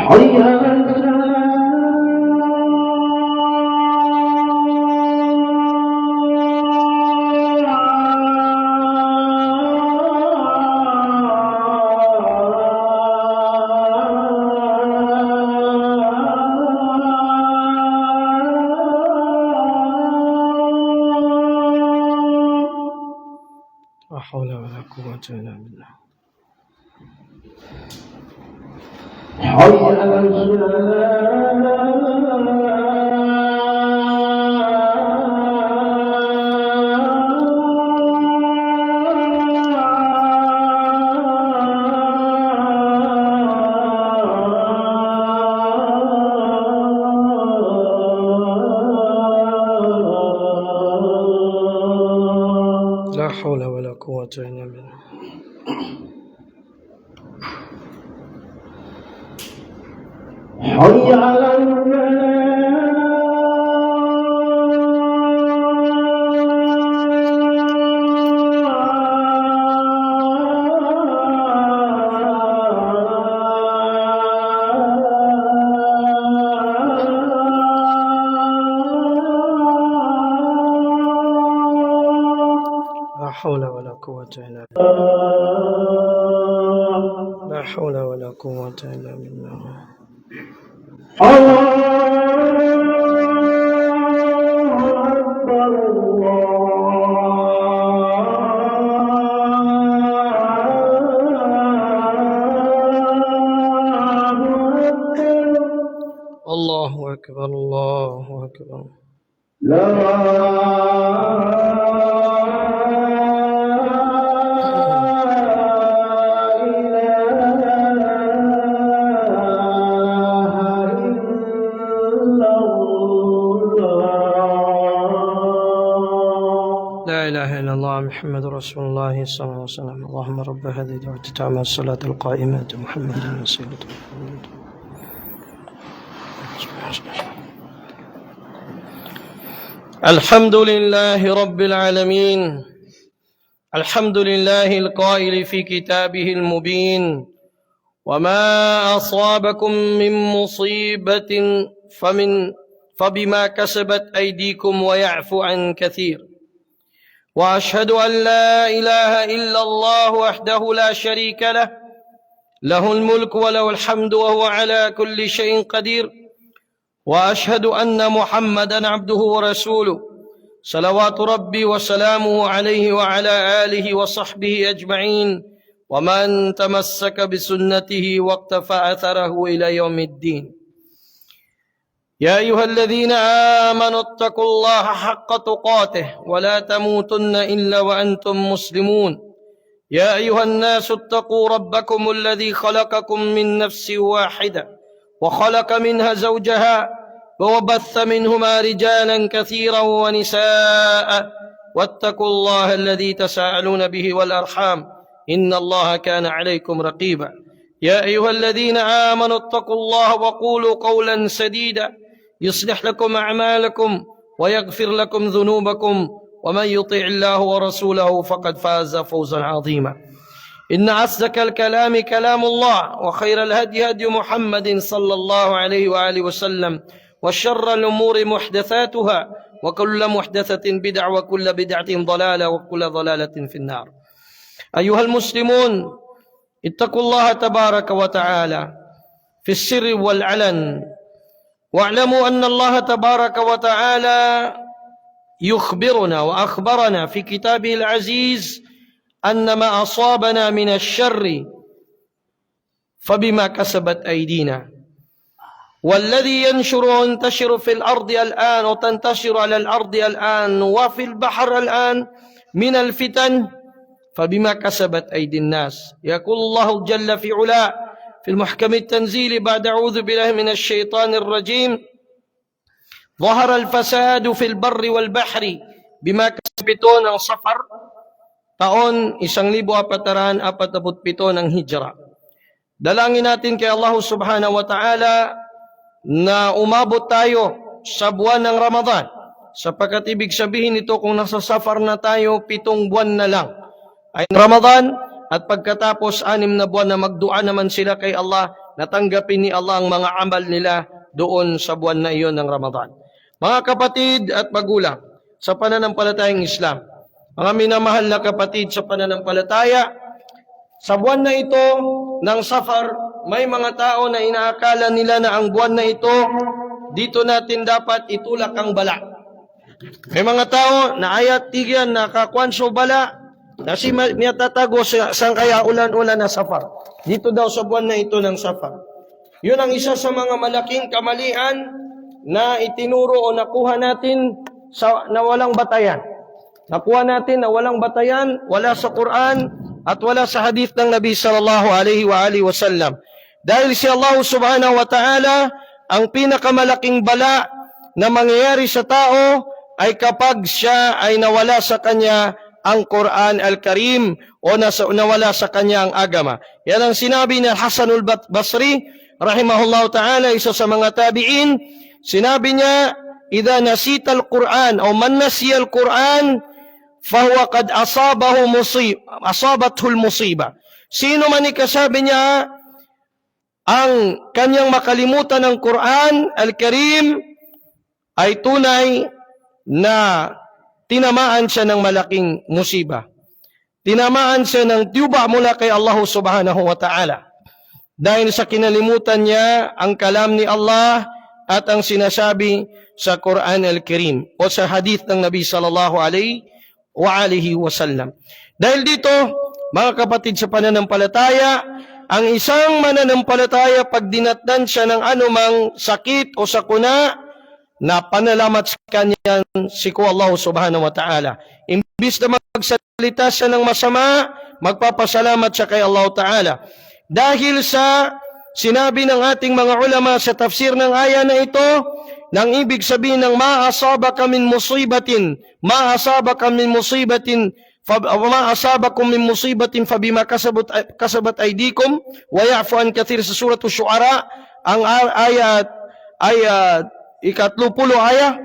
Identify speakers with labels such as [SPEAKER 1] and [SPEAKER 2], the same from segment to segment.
[SPEAKER 1] حي على لا حول ولا قوة إلا بالله. حي على لا حول ولا قوة إلا بالله. حي على لا حول ولا قوة إلا بالله. لا حول ولا قوة إلا بالله. الله أكبر الله أكبر. لا إله إلا الله محمد رسول الله صلى الله عليه وسلم. اللهم رب هذه الدعوة التامة الصلاة القائمة محمد وسيلة الحمد لله رب العالمين. الحمد لله القائل في كتابه المبين: وما أصابكم من مصيبة فبما كسبت أيديكم ويعفو عن كثير. وأشهد أن لا إله إلا الله وحده لا شريك له، له الملك وله الحمد وهو على كل شيء قدير. وأشهد أن محمدا عبده ورسوله، صلوات ربي وسلامه عليه وعلى آله وصحبه أجمعين، ومن تمسك بسنته واقتفى أثره إلى يوم الدين. يا أيها الذين آمنوا اتقوا الله حق تقاته ولا تموتن إلا وأنتم مسلمون. يا أيها الناس اتقوا ربكم الذي خلقكم من نفس واحدة وخلق منها زوجها وبث منهما رجالا كثيرا ونساء، واتقوا الله الذي تساءلون به والأرحام إن الله كان عليكم رقيبا. يا أيها الذين آمنوا اتقوا الله وقولوا قولا سديدا يصلح لكم أعمالكم ويغفر لكم ذنوبكم، ومن يطع الله ورسوله فقد فاز فوزا عظيما. إن أصدق الكلام كلام الله، وخير الهدي هدي محمد صلى الله عليه وآله وسلم، وشر الأمور محدثاتها، وكل محدثة بدعة، وكل بدعة ضلالة، وكل ضلالة في النار. أيها المسلمون، اتقوا الله تبارك وتعالى في السر والعلن، واعلموا أن الله تبارك وتعالى يخبرنا وأخبرنا في كتابه العزيز أن ما أصابنا من الشر فبما كسبت أيدينا. والذي ينشر وينتشر في الأرض الآن وتنتشر على الأرض الآن وفي البحر الآن من الفتن فبما كسبت أيدي الناس. يقول الله جل في علاه في المحكم التنزيل بعد أعوذ بالله من الشيطان الرجيم: ظهر الفساد في البر والبحر بما كسبت ng Safar, taon 1447 ng Hijra. Dalangin natin kay Allah subhanahu wa ta'ala na umabot tayo sa buwan ng Ramadan, sapagkat ibig sabihin nito kung nasa Safar na tayo 7 buwan na lang ay Ramadan at pagkatapos 6 na buwan na magdua naman sila kay Allah, natanggapin ni Allah ang mga amal nila doon sa buwan na iyon ng Ramadan. Mga kapatid at magulang sa pananampalatayang Islam, mga minamahal na kapatid sa pananampalataya, sa buwan na ito ng Safar, may mga tao na inaakala nila na ang buwan na ito, dito natin dapat itulak ang bala. May mga tao na ayat tigyan na kakwanso bala, na si tatago sa kaya ulan-ulan na Safar. Dito daw sa buwan na ito ng Safar. Yun ang isa sa mga malaking kamalian na itinuro o nakuha natin na walang batayan. Nakuha natin na walang batayan, wala sa Quran at wala sa hadith ng Nabi sallallahu alaihi wasallam. Dahil si Allah subhanahu wa ta'ala, ang pinakamalaking bala na mangyayari sa tao ay kapag siya ay nawala sa kanya ang Quran al-Karim o nawala sa kanya ang agama. Yan ang sinabi ni Hasanul Basri, rahimahullah ta'ala, isa sa mga tabi'in. Sinabi niya, "Idha nasita al-Quran o man nasiya al-Quran, fahuwa qad asabathu al-musiba." Sino man ikasabi niya ang kanyang makalimutan ng Quran al-Karim ay tunay na tinamaan siya ng malaking musiba. Tinamaan siya ng tiyuba mula kay Allah subhanahu wa ta'ala. Dahil sa kinalimutan niya ang kalam ni Allah at ang sinasabi sa Quran al-Karim o sa hadith ng Nabi sallallahu alaihi wasallam. Dahil dito, mga kapatid sa pananampalataya, ang isang mananampalataya pag dinatnan siya ng anumang sakit o sakuna, na panalamat sa kanya si Allah subhanahu wa ta'ala. Imbis na magsalita siya ng masama, magpapasalamat siya kay Allah ta'ala. Dahil sa sinabi ng ating mga ulama sa tafsir ng aya na ito, nang ibig sabihin ng ma'asabakum min fabima kasabat aydikum wa ya'fu an kathir, sa suratul Syu'ara, ang ayat 30 ayah,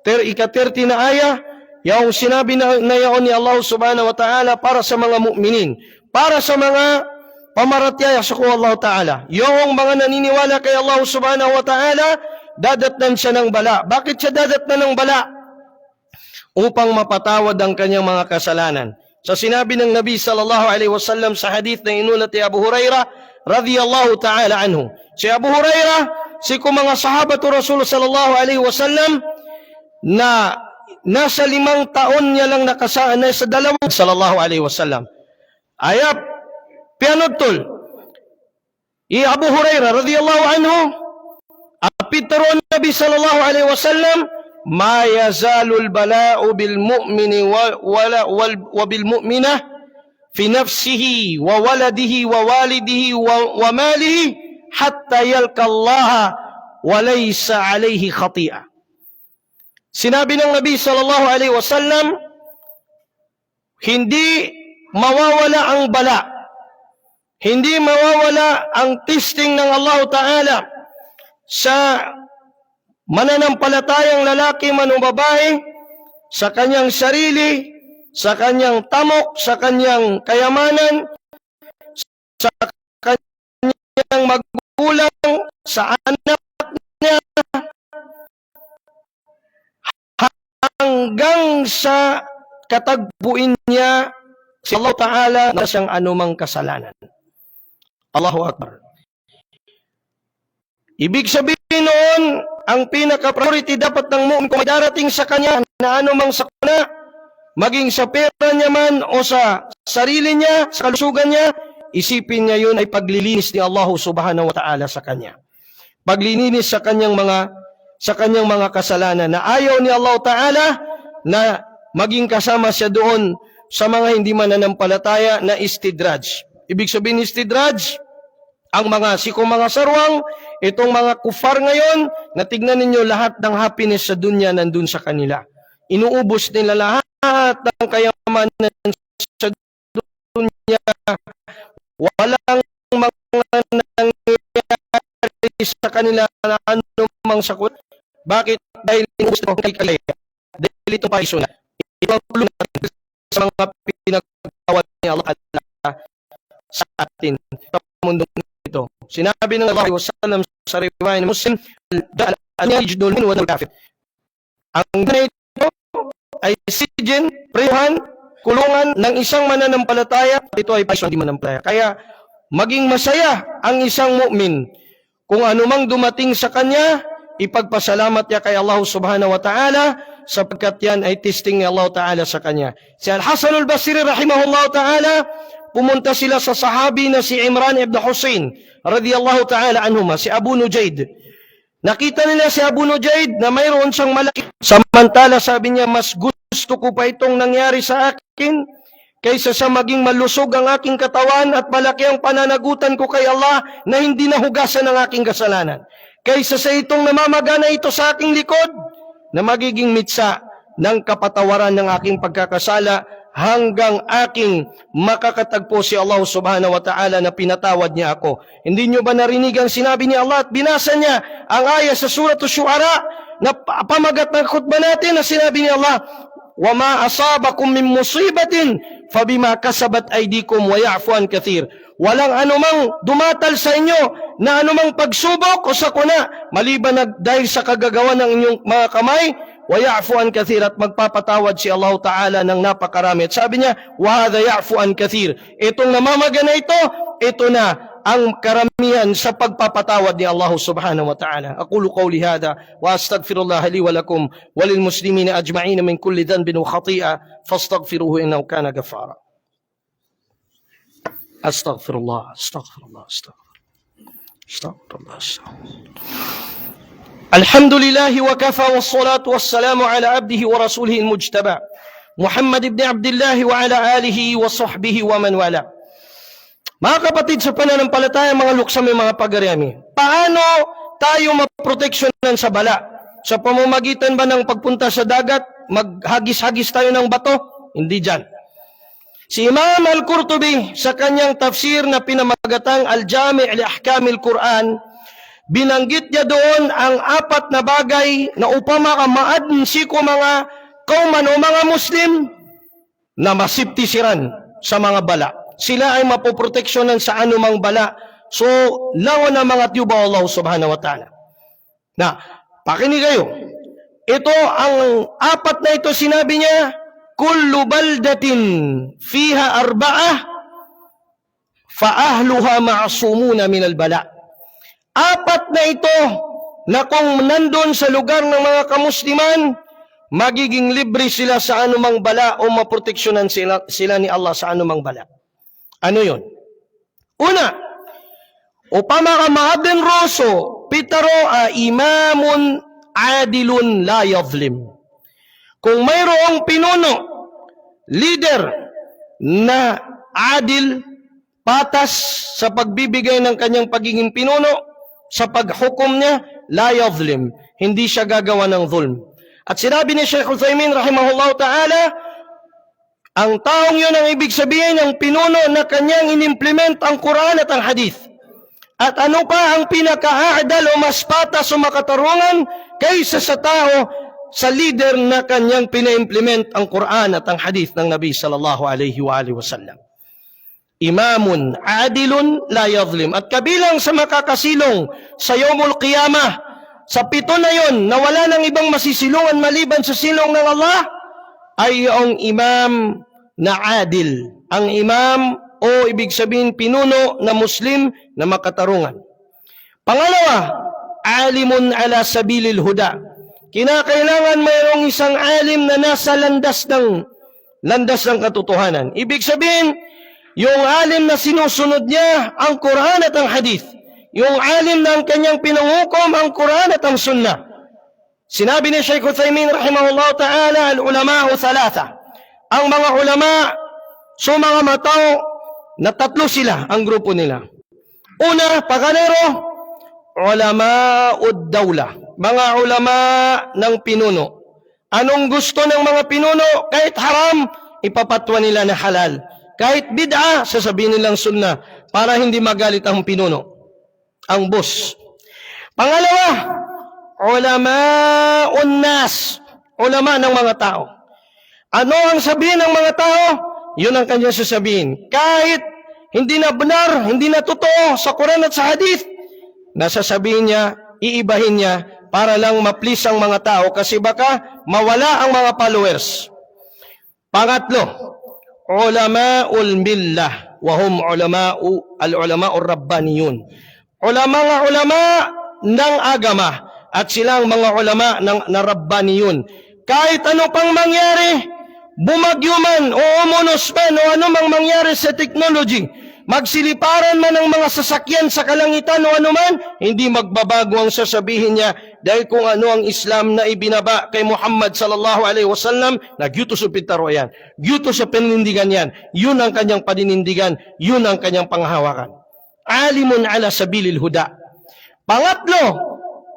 [SPEAKER 1] 30 na ayah, yung sinabi na yaon ni Allah subhanahu wa ta'ala para sa mga mu'minin, para sa mga pamaratyaya sa Allah ta'ala. Yung mga naniniwala kay Allah subhanahu wa ta'ala, dadatnan siya ng bala. Bakit siya dadatnan ng bala? Upang mapatawad ang kanyang mga kasalanan. Sa sinabi ng Nabi sallallahu alaihi wasallam sa hadith na inulat ni Abu Hurairah radhiyallahu ta'ala anhu. Si Abu Hurairah, si mga sahabat Rasul sallallahu alaihi wasallam na nasa 5 taon niya lang nakasaan sa 2 sallallahu alaihi wasallam. Ayap pianutol Abu Hurairah radhiyallahu anhu apitron Nabi sallallahu alaihi wasallam, ma yazalul bala'u bil mu'mini wa bil mu'minah fi nafsihi wa waladihi wa walidihi wa malihi hatta yalqa Allah wa laysa alayhi khati'ah. Sinabi ng Nabi sallallahu alaihi wasallam, hindi mawawala ang bala, hindi mawawala ang testing ng Allah Ta'ala sa mananampalatayang lalaki man o babae, sa kanyang sarili, sa kanyang tamok, sa kanyang kayamanan, sa kanyang magulang, sa anak niya, hanggang sa katagpuin niya si Allah Ta'ala na siyang anumang kasalanan. Allahu Akbar. Ibig sabihin noon, ang pinaka-priority dapat ng mu'min kung may darating sa kanya na anumang sakuna, maging sa pera niya man o sa sarili niya, sa kalusugan niya, isipin niya yun ay paglilinis ni Allah subhanahu wa ta'ala sa kanya. Paglilinis sa kanyang mga kasalanan na ayaw ni Allah Ta'ala na maging kasama siya doon sa mga hindi mananampalataya na istidraj. Ibig sabihin istidraj, ang mga mga sarwang, itong mga kufar ngayon, na tignan ninyo lahat ng happiness sa dunya nandun sa kanila. Inuubos nila lahat ng kayamanan sa dunya. Walang mga nangyayari sa kanila na anumang sakot. Bakit? Dahil inuubos nila kay kalaya. Dahil ito pa iso na. Ipagulong natin sa mga pinagkawal ni Allah sa atin sa mundong ito. Sinabi ng Allah wasallam sa riwayat ng Muslim, al-yajdul min wa al-kafir. Ang ganito ay sijin, prehon, kulungan ng isang mananampalataya, ito ay hindi mananampalataya. Kaya maging masaya ang isang mu'min kung anumang dumating sa kanya, ipagpasalamat niya kay Allah subhanahu wa ta'ala sapagkat yan ay testing ni Allah ta'ala sa kanya. Si Al-Hasan al-Basri rahimahullah ta'ala, pumunta sila sa sahabi na si Imran ibn Husayn radiyallahu ta'ala anhuma, si Abu Nujayd. Nakita nila si Abu Nujayd na mayroon siyang malaki. Samantala sabi niya, mas gusto ko pa itong nangyari sa akin kaysa sa maging malusog ang aking katawan at malaki ang pananagutan ko kay Allah na hindi nahugasan ang aking kasalanan. Kaysa sa itong namamagana ito sa aking likod na magiging mitsa ng kapatawaran ng aking pagkakasala hanggang aking makakatagpo si Allah subhanahu wa ta'ala na pinatawad niya ako. Hindi nyo ba narinig ang sinabi ni Allah at binasa niya ang ayah sa Surah Asy-Syu'ara na pamagat ng khutbah natin na sinabi ni Allah, وَمَا أَصَابَكُم مِّن مُّصِيبَةٍ فَبِمَا كَسَبَتْ أَيْدِيكُمْ وَيَعْفُ عَن كَثِيرٍ. Walang anumang dumatal sa inyo na anumang pagsubok o sakuna maliban na dahil sa kagagawa ng inyong mga kamay, وَيَعْفُ عَن كَثِيرٍ, at magpapatawad si Allah Ta'ala ng napakarami. At sabi niya, وَهَذَا يَعْفُ عَن كَثِيرٍ. Itong namamagana ito na ang karamihan sa pagpapatawad ni Allah subhanahu wa ta'ala. Aqulu qawli hadha wa astaghfirullah li wa lakum wa lil muslimina ajma'in min kulli dhanbin wa khati'a fastaghfiruhu innahu kana ghaffara. Astaghfirullah, astaghfirullah, astaghfirullah. Alhamdulillah wa kafa wassalatu wassalamu ala abdihi wa rasulihi al-mujtaba Muhammad ibn Abdullah wa ala alihi wa sahbihi wa man wala. Mga kapatid sa pananampalataya, mga luksa, may mga pag-aryami, paano tayo maproteksyonan sa bala? Sa pamamagitan ba ng pagpunta sa dagat, maghagis-hagis tayo ng bato? Hindi dyan. Si Imam Al-Qurtubi sa kanyang tafsir na pinamagatang Al-Jami' li Ahkamil Quran, binanggit niya doon ang 4 na bagay na upama maadnsi ko mga kauman o mga Muslim na masiptisiran sa mga bala. Sila ay mapoproteksyonan sa anumang bala. So, lawan ng mga tiyuba Allah subhanahu wa ta'ala. Na, pakinig kayo. Ito, ang 4 na ito, sinabi niya, kullu baldatin fiha arba'ah fa ahluha ma'sumuna min al-bala. 4 na ito na kung nandun sa lugar ng mga kamusliman, magiging libre sila sa anumang bala o maproteksyonan sila ni Allah sa anumang bala. Ano yun? Una, upama ka maadin roso, pitaro imamun adilun la yadhlim. Kung mayroong pinuno, leader na adil, patas sa pagbibigay ng kanyang pagiging pinuno, sa paghukom niya, la yadhlim, hindi siya gagawa ng dhulm. At sinabi ni Shaykh Uthaymin rahimahullah ta'ala, ang taong yun ang ibig sabihin ng pinuno na kanyang inimplement ang Quran at ang Hadith. At ano pa ang pinaka-aadal o mas patas o makatarungan kaysa sa tao sa leader na kanyang pina-implement ang Quran at ang Hadith ng Nabi sallallahu alaihi wa alihi wasallam. Imamun adilun la yadhlim. At kabilang sa makakasilong sa Yawmul Qiyamah, sa 7 na yon na wala nang ibang masisilungan maliban sa silong ng Allah, ay yung imam na adil. Ang imam o ibig sabihin pinuno na Muslim na makatarungan. Pangalawa, alimun ala sabilil huda. Kinakailangan mayroong isang alim na nasa landas ng katotohanan. Ibig sabihin, yung alim na sinusunod niya ang Quran at ang Hadith. Yung alim na ang kanyang pinangukom ang Quran at ang Sunnah. Sinabi ni Shaykh Uthaymin rahimahullah ta'ala, al-ulama'u thalatha. Ang mga ulama, so mga matao, na 3 sila ang grupo nila. Una, pakanero, ulama'ud dawla. Mga ulama ng pinuno. Anong gusto ng mga pinuno? Kahit haram, ipapatwa nila na halal. Kahit bid'a, sasabihin nilang sunnah para hindi magalit ang pinuno, ang boss. Pangalawa, ulama'un nas, ulama ng mga tao. Ano ang sabihin ng mga tao? Yun ang kanya sasabihin. Kahit hindi na benar, hindi na totoo sa Quran at sa Hadith, nasasabihin niya, iibahin niya para lang ma-please ang mga tao kasi baka mawala ang mga followers. Pangatlo, ulama'ul millah wa hum al-ulama'ur rabbaniyun. Ulama ng agama at silang mga ulama ng rabbaniyun. Kahit ano pang mangyari, bumagyo man o umunos man o ano mang mangyari sa technology, magsiliparan man ang mga sasakyan sa kalangitan o ano man, hindi magbabago ang sasabihin niya dahil kung ano ang Islam na ibinaba kay Muhammad sallallahu alaihi wasallam, nagyuto sa pitaro yan, gyuto sa paninindigan yan, yun ang kanyang paninindigan, yun ang kanyang panghawakan. Alimun ala sabilil huda. Pangatlo,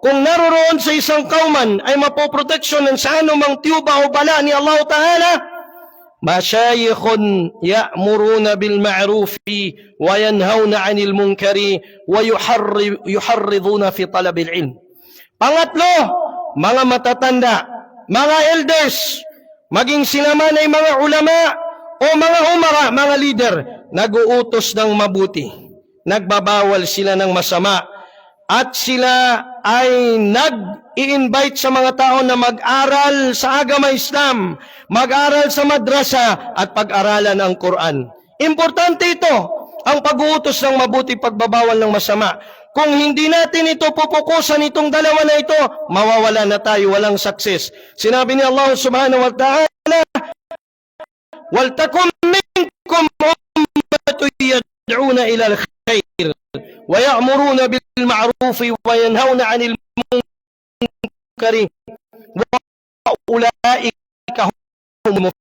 [SPEAKER 1] kung naroroon sa isang kauman ay mapoproteksyonan sa anumang tiyuba o bala ni Allah Ta'ala, masyayikhun ya'muruna bil ma'rufi wa yanhawna 'anil munkari wa yuharriduna fi talabil ilm. Pangatlo, mga matatanda, mga elders, maging sila man ay mga ulama o mga umara, mga leader, nag-uutos ng mabuti, nagbabawal sila ng masama, at sila ay nag-i-invite sa mga tao na mag-aral sa agama Islam, mag-aral sa madrasa at pag-aralan ang Quran. Importante ito, ang pag-uutos ng mabuti, pagbabawal ng masama. Kung hindi natin ito pupukusan itong dalawa na ito, mawawala na tayo, walang success. Sinabi ni Allah subhanahu wa ta'ala, وَلْتَكُمْ مِنْكُمْ أُمَّةٌ يَدْعُونَ إِلَى الْخَيْرِ وَيَأْمُرُونَ بِالْمَعْرُوفِ وَيَنْهَوْنَ عَنِ الْمُنكَرِ وَأُولَئِكَ هُمُ